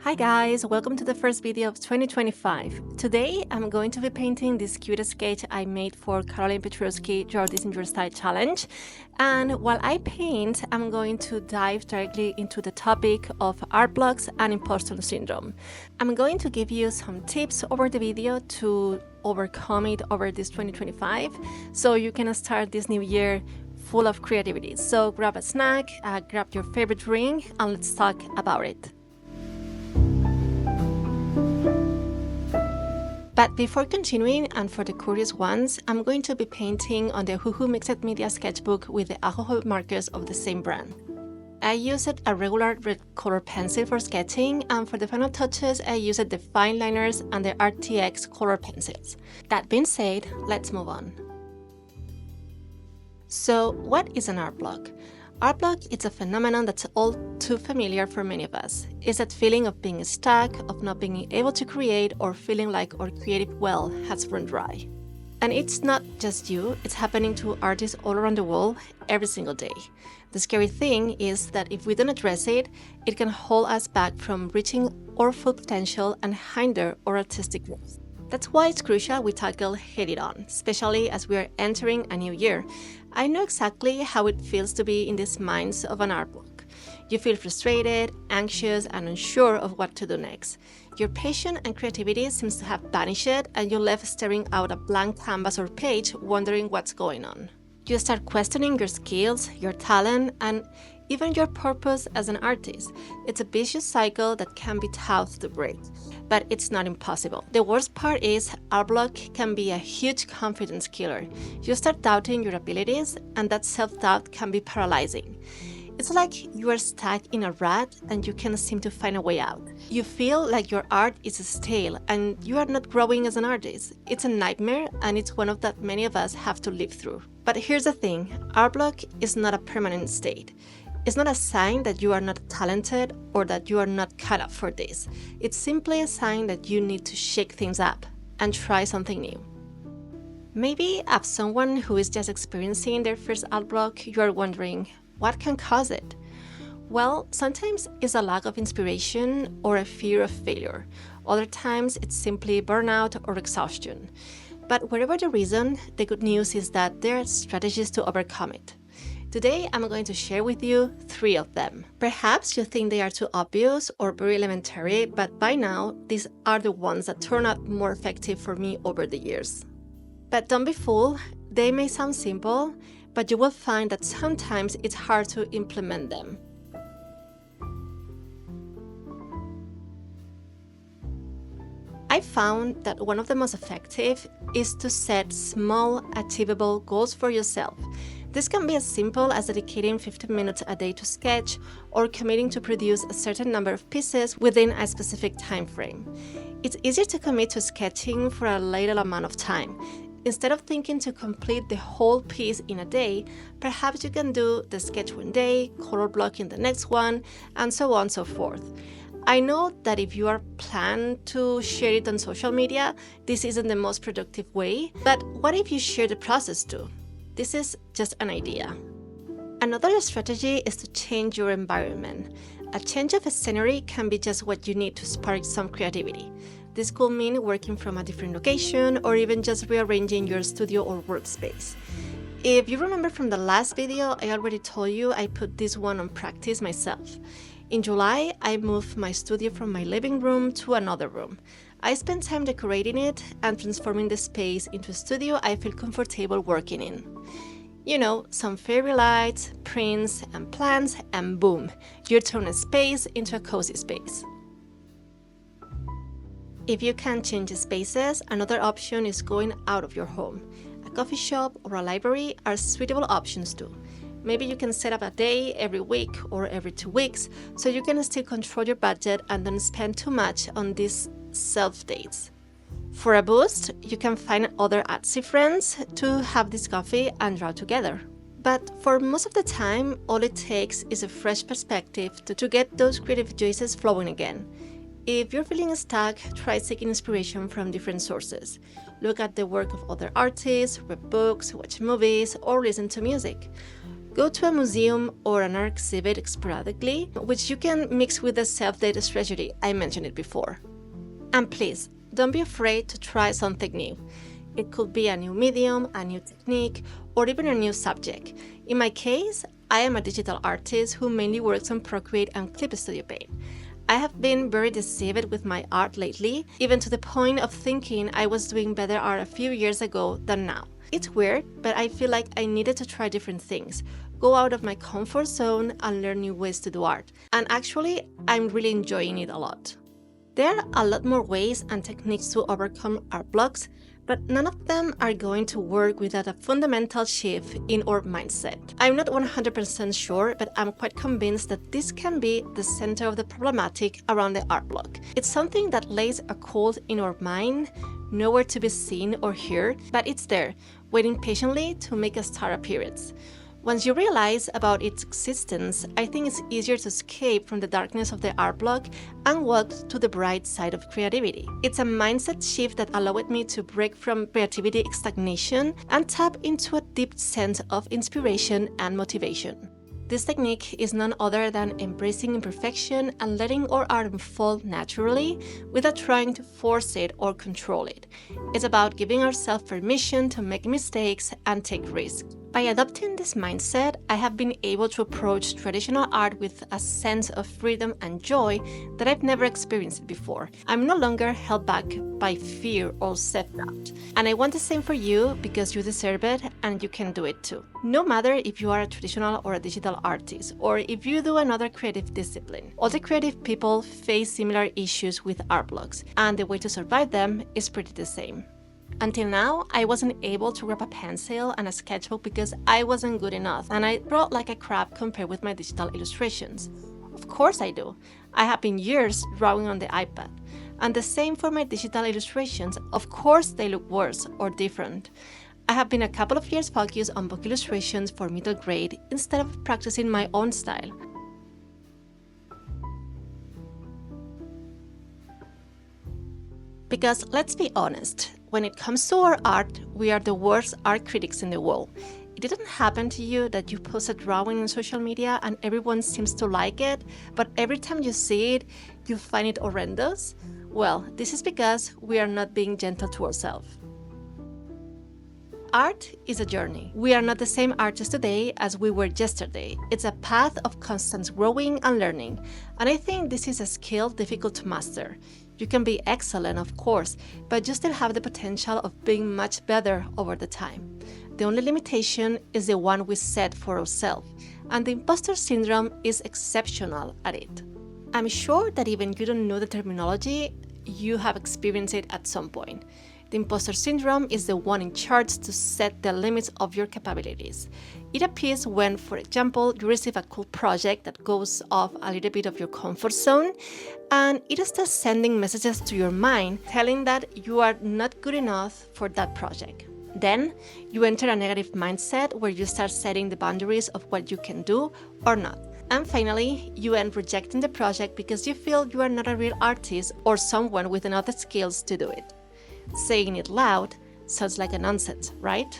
Hi guys, welcome to the first video of 2025. Today I'm going to be painting this cute sketch I made for Caroline Petruski Draw This in Your Style challenge. And while I paint, I'm going to dive directly into the topic of art blocks and imposter syndrome. I'm going to give you some tips over the video to overcome it over this 2025 so you can start this new year full of creativity. So grab a snack, grab your favorite drink, and let's talk about it. But before continuing, and for the curious ones, I'm going to be painting on the Huhu Mixed Media sketchbook with the alcohol markers of the same brand. I used a regular red color pencil for sketching, and for the final touches I used the fine liners and the RTX color pencils. That being said, let's move on. So what is an art block? Art block is a phenomenon that's all too familiar for many of us. It's that feeling of being stuck, of not being able to create, or feeling like our creative well has run dry. And it's not just you, it's happening to artists all around the world every single day. The scary thing is that if we don't address it, it can hold us back from reaching our full potential and hinder our artistic growth. That's why it's crucial we tackle head-on, especially as we are entering a new year. I know exactly how it feels to be in these minds of an art block. You feel frustrated, anxious, and unsure of what to do next. Your passion and creativity seems to have vanished, and you're left staring out a blank canvas or page, wondering what's going on. You start questioning your skills, your talent, and even your purpose as an artist. It's a vicious cycle that can be tough to break, but it's not impossible. The worst part is art block can be a huge confidence killer. You start doubting your abilities, and that self-doubt can be paralyzing. It's like you are stuck in a rut and you can't seem to find a way out. You feel like your art is stale and you are not growing as an artist. It's a nightmare, and it's one of that many of us have to live through. But here's the thing, art block is not a permanent state. It's not a sign that you are not talented or that you are not cut up for this. It's simply a sign that you need to shake things up and try something new. Maybe as someone who is just experiencing their first art block, you are wondering, what can cause it? Well, sometimes it's a lack of inspiration or a fear of failure. Other times it's simply burnout or exhaustion. But whatever the reason, the good news is that there are strategies to overcome it. Today, I'm going to share with you 3 of them. Perhaps you think they are too obvious or very elementary, but by now, these are the ones that turn out more effective for me over the years. But don't be fooled, they may sound simple, but you will find that sometimes it's hard to implement them. I found that one of the most effective is to set small, achievable goals for yourself. This can be as simple as dedicating 15 minutes a day to sketch or committing to produce a certain number of pieces within a specific time frame. It's easier to commit to sketching for a little amount of time. Instead of thinking to complete the whole piece in a day, perhaps you can do the sketch one day, color block in the next one, and so on and so forth. I know that if you are planning to share it on social media, this isn't the most productive way, but what if you share the process too? This is just an idea. Another strategy is to change your environment. A change of scenery can be just what you need to spark some creativity. This could mean working from a different location or even just rearranging your studio or workspace. If you remember from the last video, I already told you I put this one on practice myself. In July, I moved my studio from my living room to another room. I spent time decorating it and transforming the space into a studio I feel comfortable working in. You know, some fairy lights, prints, and plants, and boom, you turn a space into a cozy space. If you can't change spaces, another option is going out of your home. A coffee shop or a library are suitable options too. Maybe you can set up a day every week or every 2 weeks so you can still control your budget and don't spend too much on these self-dates. For a boost, you can find other artsy friends to have this coffee and draw together. But for most of the time, all it takes is a fresh perspective to get those creative juices flowing again. If you're feeling stuck, try seeking inspiration from different sources. Look at the work of other artists, read books, watch movies, or listen to music. Go to a museum or an art exhibit sporadically, which you can mix with the self-data strategy I mentioned it before. And please, don't be afraid to try something new. It could be a new medium, a new technique, or even a new subject. In my case, I am a digital artist who mainly works on Procreate and Clip Studio Paint. I have been very deceived with my art lately, even to the point of thinking I was doing better art a few years ago than now. It's weird, but I feel like I needed to try different things, go out of my comfort zone and learn new ways to do art. And actually, I'm really enjoying it a lot. There are a lot more ways and techniques to overcome art blocks, but none of them are going to work without a fundamental shift in our mindset. I'm not 100% sure, but I'm quite convinced that this can be the center of the problematic around the art block. It's something that lays a cold in our mind, nowhere to be seen or heard, but it's there, waiting patiently to make a star appearance. Once you realize about its existence, I think it's easier to escape from the darkness of the art block and walk to the bright side of creativity. It's a mindset shift that allowed me to break from creativity stagnation and tap into a deep sense of inspiration and motivation. This technique is none other than embracing imperfection and letting our art unfold naturally without trying to force it or control it. It's about giving ourselves permission to make mistakes and take risks. By adopting this mindset, I have been able to approach traditional art with a sense of freedom and joy that I've never experienced before. I'm no longer held back by fear or self-doubt. And I want the same for you because you deserve it and you can do it too. No matter if you are a traditional or a digital artist, or if you do another creative discipline, all the creative people face similar issues with art blocks, and the way to survive them is pretty the same. Until now, I wasn't able to grab a pencil and a sketchbook because I wasn't good enough, and I draw like a crap compared with my digital illustrations. Of course I do. I have been years drawing on the iPad. And the same for my digital illustrations. Of course they look worse or different. I have been a couple of years focused on book illustrations for middle grade instead of practicing my own style. Because let's be honest, when it comes to our art, we are the worst art critics in the world. It didn't happen to you that you post a drawing on social media and everyone seems to like it, but every time you see it, you find it horrendous? Well, this is because we are not being gentle to ourselves. Art is a journey. We are not the same artists today as we were yesterday. It's a path of constant growing and learning, and I think this is a skill difficult to master. You can be excellent, of course, but you still have the potential of being much better over the time. The only limitation is the one we set for ourselves, and the imposter syndrome is exceptional at it. I'm sure that even you don't know the terminology, you have experienced it at some point. The imposter syndrome is the one in charge to set the limits of your capabilities. It appears when, for example, you receive a cool project that goes off a little bit of your comfort zone, and it starts sending messages to your mind telling that you are not good enough for that project. Then, you enter a negative mindset where you start setting the boundaries of what you can do or not. And finally, you end rejecting the project because you feel you are not a real artist or someone with enough skills to do it. Saying it loud sounds like a nonsense, right?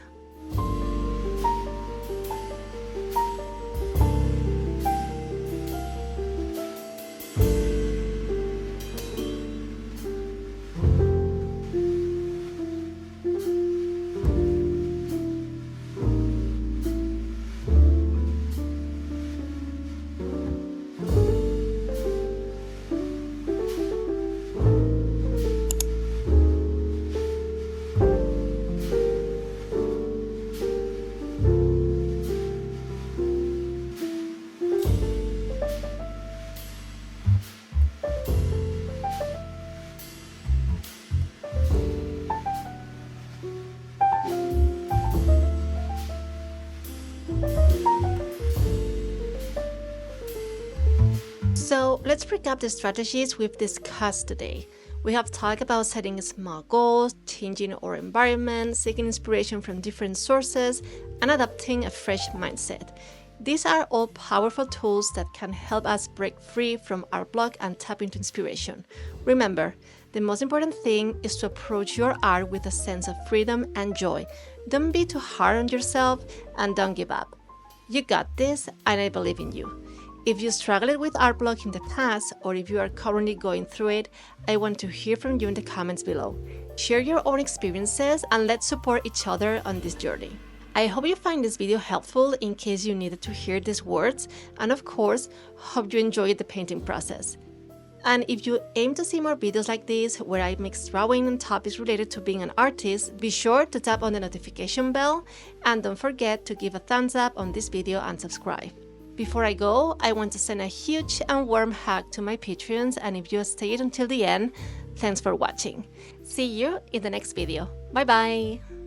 So let's recap the strategies we've discussed today. We have talked about setting small goals, changing our environment, seeking inspiration from different sources, and adopting a fresh mindset. These are all powerful tools that can help us break free from our block and tap into inspiration. Remember, the most important thing is to approach your art with a sense of freedom and joy. Don't be too hard on yourself and don't give up. You got this, and I believe in you. If you struggled with art block in the past, or if you are currently going through it, I want to hear from you in the comments below. Share your own experiences and let's support each other on this journey. I hope you find this video helpful in case you needed to hear these words, and of course, hope you enjoyed the painting process. And if you aim to see more videos like this, where I mix drawing and topics related to being an artist, be sure to tap on the notification bell, and don't forget to give a thumbs up on this video and subscribe. Before I go, I want to send a huge and warm hug to my Patreons, and if you stayed until the end, thanks for watching. See you in the next video. Bye bye!